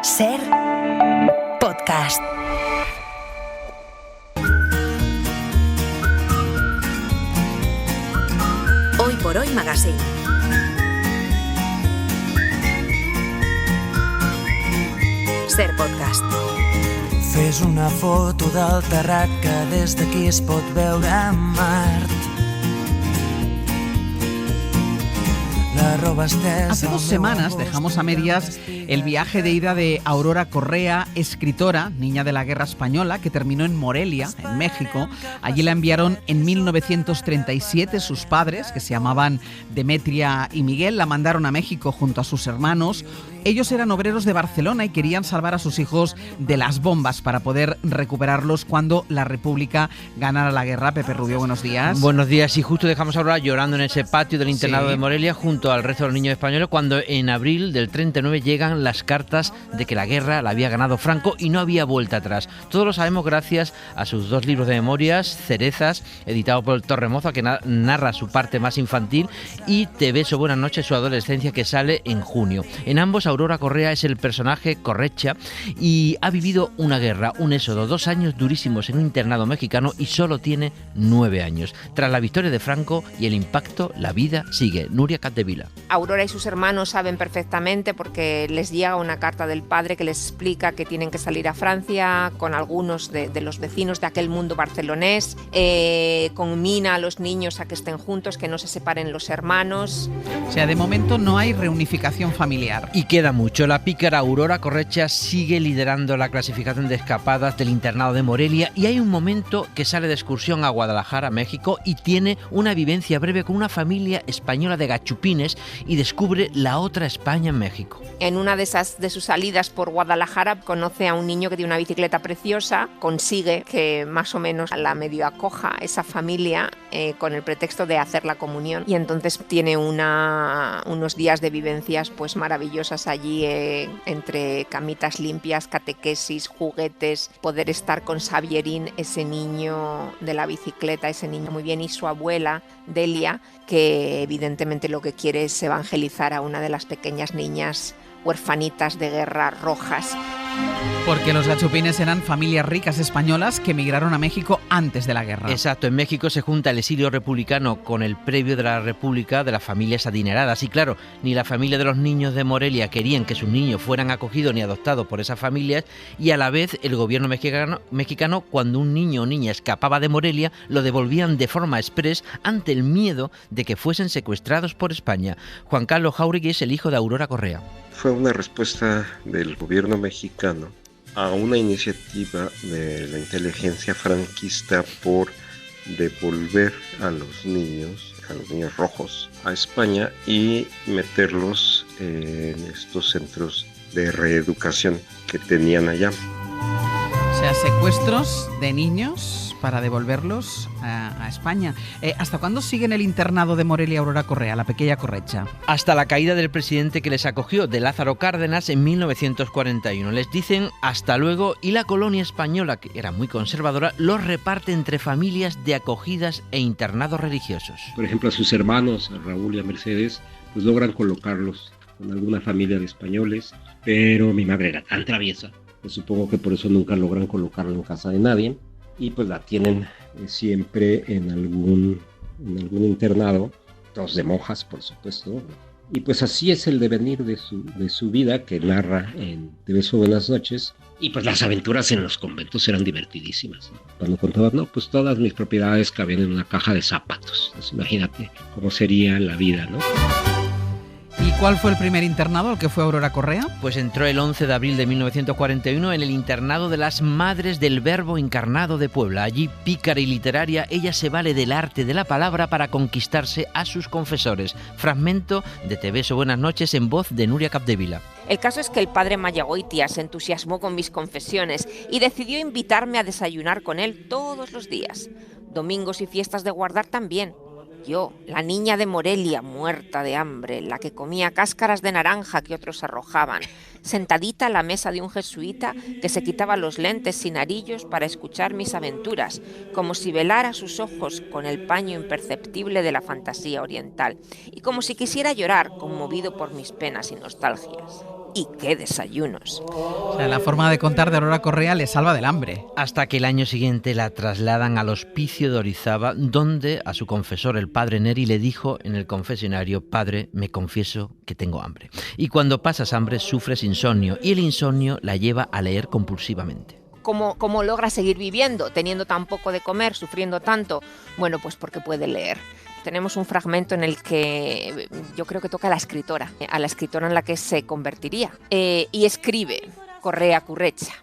Ser podcast. Hoy por hoy Magazine. Ser podcast. Fes una foto del terrat que des d'aquí es pot veure Mart. Hace 2 semanas dejamos a medias el viaje de ida de Aurora Correa, escritora, niña de la Guerra Española, que terminó en Morelia, en México. Allí la enviaron en 1937 sus padres, que se llamaban Demetria y Miguel, la mandaron a México junto a sus hermanos. Ellos eran obreros de Barcelona y querían salvar a sus hijos de las bombas para poder recuperarlos cuando la República ganara la guerra. Pepe Rubio, buenos días. Buenos días, y justo dejamos a Aurora llorando en ese patio del internado de Morelia junto al resto de los niños españoles cuando en abril del 39 llegan las cartas de que la guerra la había ganado Franco y no había vuelta atrás. Todos lo sabemos gracias a sus 2 libros de memorias, Cerezas, editado por Torremoza, que narra su parte más infantil, y Te beso, buenas noches, su adolescencia, que sale en junio. En ambos, Aurora Correa es el personaje Correcha y ha vivido una guerra, un éxodo, 2 años durísimos en un internado mexicano y solo tiene 9 años. Tras la victoria de Franco y el impacto, la vida sigue. Nuria Capdevila. Aurora y sus hermanos saben perfectamente porque les llega una carta del padre que les explica que tienen que salir a Francia con algunos de los vecinos de aquel mundo barcelonés, conmina a los niños a que estén juntos, que no se separen los hermanos. O sea, de momento no hay reunificación familiar. Y queda mucho. La pícara Aurora Correcha sigue liderando la clasificación de escapadas del internado de Morelia y hay un momento que sale de excursión a Guadalajara, México, y tiene una vivencia breve con una familia española de gachupines y descubre la otra España en México. En una de sus salidas por Guadalajara conoce a un niño que tiene una bicicleta preciosa, consigue que más o menos la medio acoja esa familia con el pretexto de hacer la comunión, y entonces tiene unos días de vivencias pues maravillosas allí, entre camitas limpias, catequesis, juguetes, poder estar con Xavierín, ese niño de la bicicleta, ese niño muy bien, y su abuela Delia, que evidentemente lo que quiere es evangelizar a una de las pequeñas niñas huerfanitas de guerra rojas. Porque los gachupines eran familias ricas españolas que emigraron a México antes de la guerra. Exacto, en México se junta el exilio republicano con el previo de la República de las familias adineradas. Y claro, ni la familia de los niños de Morelia querían que sus niños fueran acogidos ni adoptados por esas familias, y a la vez el gobierno mexicano, cuando un niño o niña escapaba de Morelia, lo devolvían de forma express ante el miedo de que fuesen secuestrados por España. Juan Carlos Jáuregui es el hijo de Aurora Correa. Fue una respuesta del gobierno mexicano a una iniciativa de la inteligencia franquista por devolver a los niños rojos a España y meterlos en estos centros de reeducación que tenían allá. O sea, secuestros de niños para devolverlos a España. ¿Hasta cuándo siguen el internado de Morelia Aurora Correa, la pequeña Correcha? Hasta la caída del presidente que les acogió, de Lázaro Cárdenas, en 1941. Les dicen hasta luego, y la colonia española, que era muy conservadora, los reparte entre familias de acogidas e internados religiosos. Por ejemplo, a sus hermanos, a Raúl y a Mercedes, pues logran colocarlos con alguna familia de españoles, pero mi madre era tan traviesa, pues supongo que por eso nunca logran colocarla en casa de nadie, y pues la tienen siempre en algún internado, todos de monjas, por supuesto. Y pues así es el devenir de su vida, que narra en Te beso, buenas noches. Y pues las aventuras en los conventos eran divertidísimas, ¿no? Cuando contaba, no, pues todas mis propiedades cabían en una caja de zapatos. Pues imagínate cómo sería la vida, ¿no? ¿Y cuál fue el primer internado al que fue Aurora Correa? Pues entró el 11 de abril de 1941 en el internado de las Madres del Verbo Encarnado de Puebla. Allí, pícara y literaria, ella se vale del arte de la palabra para conquistarse a sus confesores. Fragmento de Te beso, buenas noches, en voz de Nuria Capdevila. El caso es que el padre Mayagoitia se entusiasmó con mis confesiones y decidió invitarme a desayunar con él todos los días. Domingos y fiestas de guardar también. Yo, la niña de Morelia, muerta de hambre, la que comía cáscaras de naranja que otros arrojaban, sentadita a la mesa de un jesuita que se quitaba los lentes sin arillos para escuchar mis aventuras, como si velara sus ojos con el paño imperceptible de la fantasía oriental, y como si quisiera llorar, conmovido por mis penas y nostalgias. Y qué desayunos. O sea, la forma de contar de Aurora Correa le salva del hambre. Hasta que el año siguiente la trasladan al Hospicio de Orizaba, donde a su confesor, el padre Neri, le dijo en el confesionario: padre, me confieso que tengo hambre. Y cuando pasas hambre sufres insomnio, y el insomnio la lleva a leer compulsivamente. ¿Cómo logra seguir viviendo, teniendo tan poco de comer, sufriendo tanto? Bueno, pues porque puede leer. Tenemos un fragmento en el que yo creo que toca a la escritora en la que se convertiría. Y escribe Correa Currecha: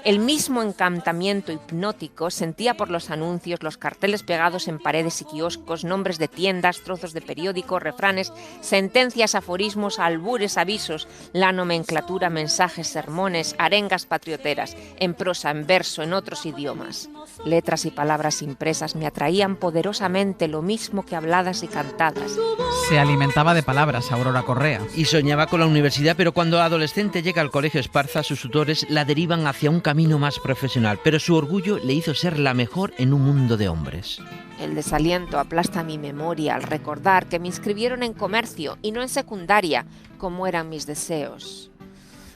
el mismo encantamiento hipnótico sentía por los anuncios, los carteles pegados en paredes y kioscos, nombres de tiendas, trozos de periódico, refranes, sentencias, aforismos, albures, avisos, la nomenclatura, mensajes, sermones, arengas patrioteras, en prosa, en verso, en otros idiomas. Letras y palabras impresas me atraían poderosamente, lo mismo que habladas y cantadas. Se alimentaba de palabras Aurora Correa. Y soñaba con la universidad, pero cuando adolescente llega al Colegio Esparza, sus tutores la derivan hacia un camino más profesional, pero su orgullo le hizo ser la mejor en un mundo de hombres. El desaliento aplasta mi memoria al recordar que me inscribieron en comercio y no en secundaria, como eran mis deseos.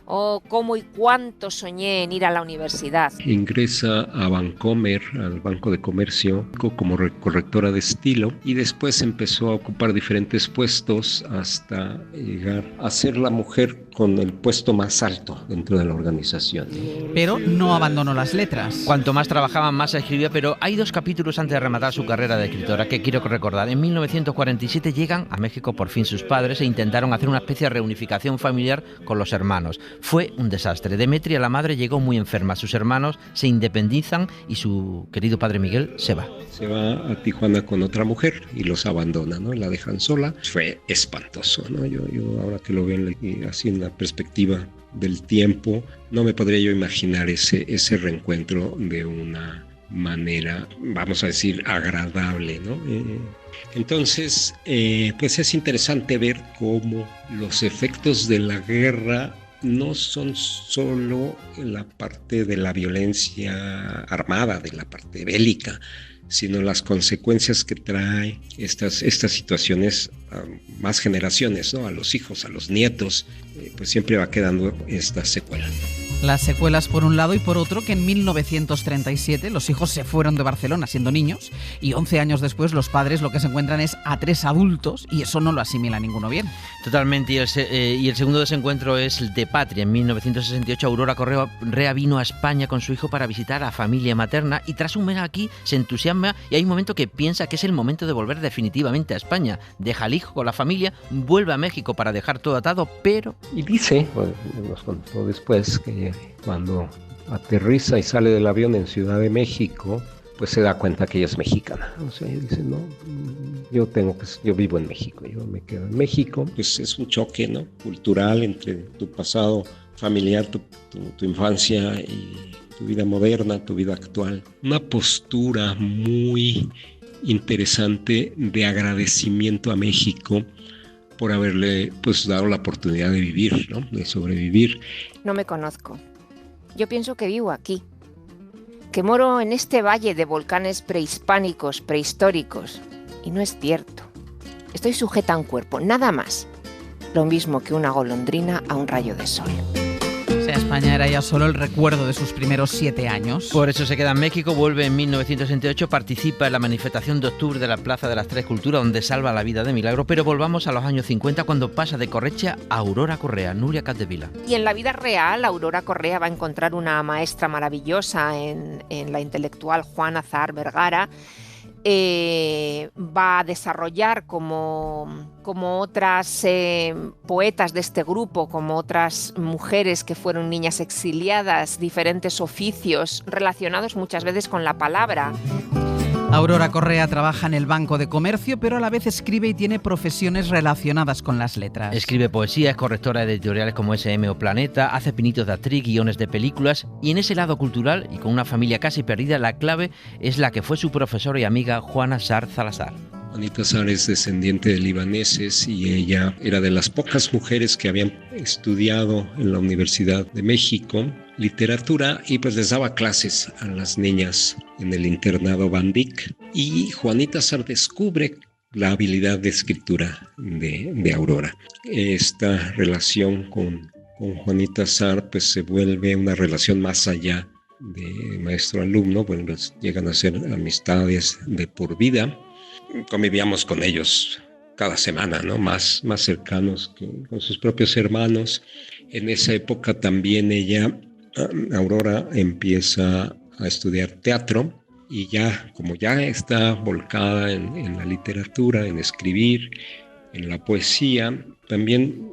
Oh, cómo y cuánto soñé en ir a la universidad. Ingresa a Bancomer, al Banco de Comercio, como correctora de estilo, y después empezó a ocupar diferentes puestos hasta llegar a ser la mujer con el puesto más alto dentro de la organización. Pero no abandonó las letras. Cuanto más trabajaba, más escribía, pero hay 2 capítulos antes de rematar su carrera de escritora que quiero recordar. En 1947 llegan a México por fin sus padres e intentaron hacer una especie de reunificación familiar con los hermanos. Fue un desastre. Demetria, la madre, llegó muy enferma. Sus hermanos se independizan y su querido padre Miguel se va. Se va a Tijuana con otra mujer y los abandona, ¿no? La dejan sola. Fue espantoso, ¿no? Yo ahora que lo veo así en la perspectiva del tiempo, no me podría yo imaginar ese reencuentro de una manera, vamos a decir, agradable, ¿no? Entonces, pues es interesante ver cómo los efectos de la guerra no son solo la parte de la violencia armada, de la parte bélica, sino las consecuencias que trae estas situaciones a más generaciones, ¿no? A los hijos, a los nietos, pues siempre va quedando esta secuela. Las secuelas por un lado y por otro que en 1937 los hijos se fueron de Barcelona siendo niños y 11 años después los padres lo que se encuentran es a 3 adultos y eso no lo asimila ninguno bien. Totalmente, y el segundo desencuentro es el de patria. En 1968 Aurora Correa vino a España con su hijo para visitar a familia materna y tras un mes aquí se entusiasma y hay un momento que piensa que es el momento de volver definitivamente a España. Deja al hijo con la familia, vuelve a México para dejar todo atado, pero... Y dice, nos contó después, que cuando aterriza y sale del avión en Ciudad de México, pues se da cuenta que ella es mexicana. O sea, ella dice, no, yo vivo en México, yo me quedo en México. Pues es un choque, ¿no? Cultural entre tu pasado familiar, tu infancia y tu vida moderna, tu vida actual. Una postura muy interesante de agradecimiento a México por haberle pues dado la oportunidad de vivir, ¿no? De sobrevivir. No me conozco. Yo pienso que vivo aquí, que moro en este valle de volcanes prehispánicos, prehistóricos. Y no es cierto. Estoy sujeta a un cuerpo, nada más. Lo mismo que una golondrina a un rayo de sol. O sea, España era ya solo el recuerdo de sus primeros 7 años. Por eso se queda en México, vuelve en 1968, participa en la manifestación de octubre de la Plaza de las Tres Culturas, donde salva la vida de milagro, pero volvamos a los años 50, cuando pasa de Correcha a Aurora Correa, Nuria Capdevila. Y en la vida real, Aurora Correa va a encontrar una maestra maravillosa en la intelectual Juana Azar Vergara. Va a desarrollar como otras poetas de este grupo, como otras mujeres que fueron niñas exiliadas, diferentes oficios relacionados muchas veces con la palabra. Aurora Correa trabaja en el Banco de Comercio, pero a la vez escribe y tiene profesiones relacionadas con las letras. Escribe poesía, es correctora de editoriales como SM o Planeta, hace pinitos de actriz, guiones de películas, y en ese lado cultural, y con una familia casi perdida, la clave es la que fue su profesora y amiga Juana Azar Salazar. Juanita Azar es descendiente de libaneses y ella era de las pocas mujeres que habían estudiado en la Universidad de México literatura y pues les daba clases a las niñas en el internado Van Dyck. Y Juanita Azar descubre la habilidad de escritura de Aurora. Esta relación con con Juanita Sarr pues se vuelve una relación más allá de maestro-alumno. Bueno, pues llegan a ser amistades de por vida. Convivíamos con ellos cada semana, ¿no? Más cercanos que con sus propios hermanos. En esa época también Aurora, empieza a estudiar teatro y como ya está volcada en la literatura, en escribir, en la poesía, también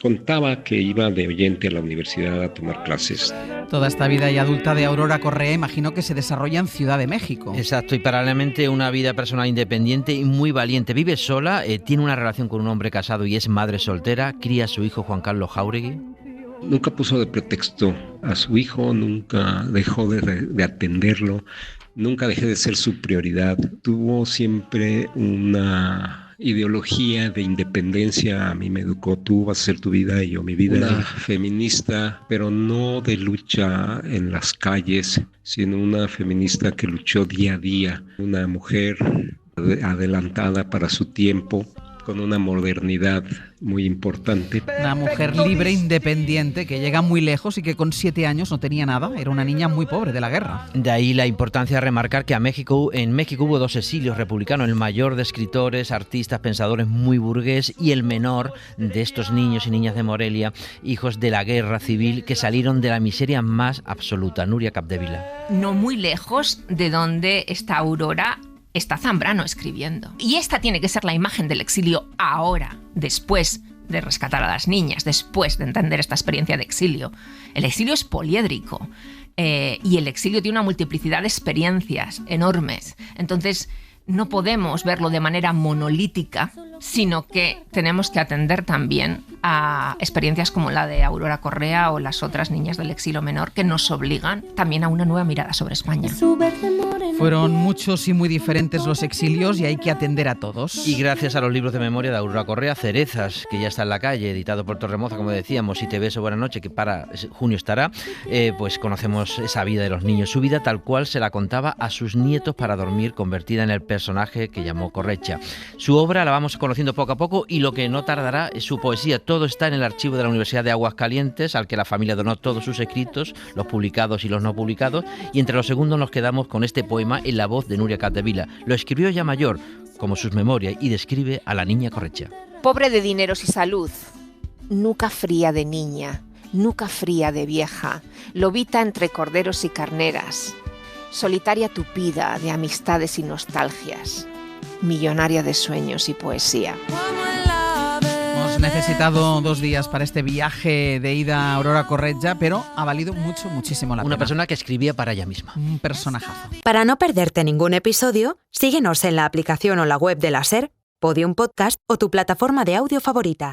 contaba que iba de oyente a la universidad a tomar clases. Toda esta vida y adulta de Aurora Correa imagino que se desarrolla en Ciudad de México. Exacto, y paralelamente una vida personal independiente y muy valiente. Vive sola, tiene una relación con un hombre casado y es madre soltera, cría a su hijo Juan Carlos Jáuregui. Nunca puso de pretexto a su hijo, nunca dejó de atenderlo, nunca dejé de ser su prioridad. Tuvo siempre una ideología de independencia. A mí me educó: tú vas a hacer tu vida y yo mi vida. Una feminista, pero no de lucha en las calles, sino una feminista que luchó día a día. Una mujer adelantada para su tiempo, con una modernidad muy importante. Una mujer libre, independiente, que llega muy lejos y que con 7 años no tenía nada. Era una niña muy pobre de la guerra. De ahí la importancia de remarcar que en México hubo 2 exilios republicanos, el mayor de escritores, artistas, pensadores muy burgués, y el menor de estos niños y niñas de Morelia, hijos de la guerra civil, que salieron de la miseria más absoluta. Nuria Capdevila. No muy lejos de donde está Aurora está Zambrano escribiendo. Y esta tiene que ser la imagen del exilio ahora, después de rescatar a las niñas, después de entender esta experiencia de exilio. El exilio es poliédrico y el exilio tiene una multiplicidad de experiencias enormes. Entonces, no podemos verlo de manera monolítica, sino que tenemos que atender también a experiencias como la de Aurora Correa o las otras niñas del exilio menor, que nos obligan también a una nueva mirada sobre España. Fueron muchos y muy diferentes los exilios y hay que atender a todos. Y gracias a los libros de memoria de Aurora Correa, Cerezas, que ya está en la calle, editado por Torremoza, como decíamos, y Te beso, buena noche, que para junio estará, pues conocemos esa vida de los niños, su vida tal cual se la contaba a sus nietos para dormir, convertida en el personaje que llamó Correcha. Su obra la vamos conociendo poco a poco y lo que no tardará es su poesía. Todo está en el archivo de la Universidad de Aguascalientes, al que la familia donó todos sus escritos, los publicados y los no publicados, y entre los segundos nos quedamos con este poema en la voz de Nuria Capdevila. Lo escribió ya mayor, como sus memorias, y describe a la niña Correcha. Pobre de dineros y salud, nuca fría de niña, nuca fría de vieja, lobita entre corderos y carneras, solitaria tupida de amistades y nostalgias, millonaria de sueños y poesía. Hemos necesitado 2 días para este viaje de ida a Aurora Correja, pero ha valido muchísimo la pena. Una persona que escribía para ella misma. Un personajazo. Para no perderte ningún episodio, síguenos en la aplicación o la web de la SER, Podium Podcast o tu plataforma de audio favorita.